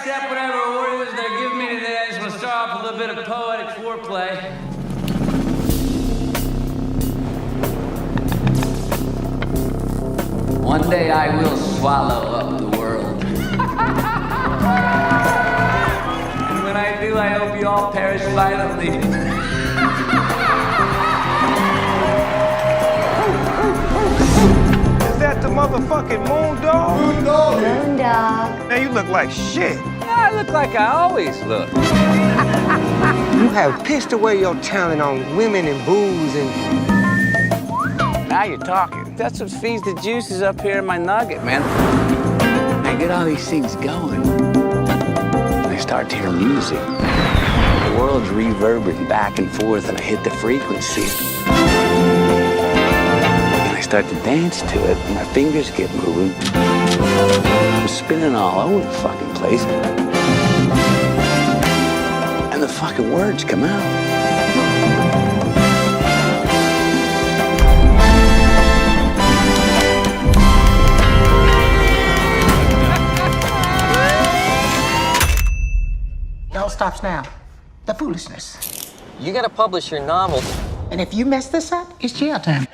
accept whatever orders they're giving me today. I just want to start off with a little bit of poetic foreplay. One day I will swallow up the world. And when I do, I hope you all perish violently. Is that the motherfucking Moondog? Moondog. Man, you look like shit. I look like I always look. You have pissed away your talent on women and booze and... Now you're talking. That's what feeds the juices up here in my nugget, man. I get all these things going. I start to hear music. The world's reverberating back and forth, and I hit the frequency. And I start to dance to it, and my fingers get moving. I'm spinning all over the fucking place. And the fucking words come out. It all stops now. The foolishness. You gotta publish your novel. And if you mess this up, it's jail time.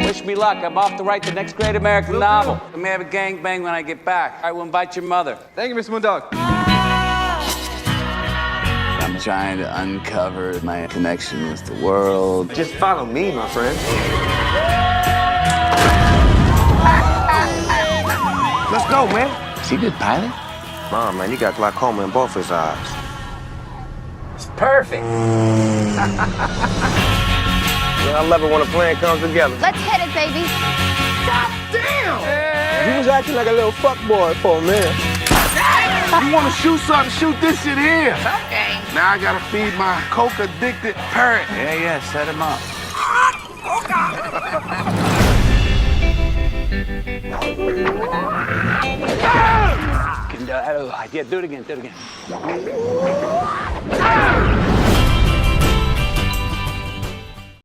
Wish me luck. I'm off to write the next great American novel. I may have a gangbang when I get back. I will invite your mother. Thank you, Mr. Moondog. I'm trying to uncover my connection with the world. Just follow me, my friend. Let's go, man. Is he a good pilot? Mom, man, you got glaucoma in both his eyes. It's perfect. I love it when a plan comes together. Let's hit it, baby. You was acting like a little fuckboy for a minute. You want to shoot something, shoot this shit here. Okay. Now I gotta feed my coke-addicted parrot. Yeah, set him up. Yeah, do it again,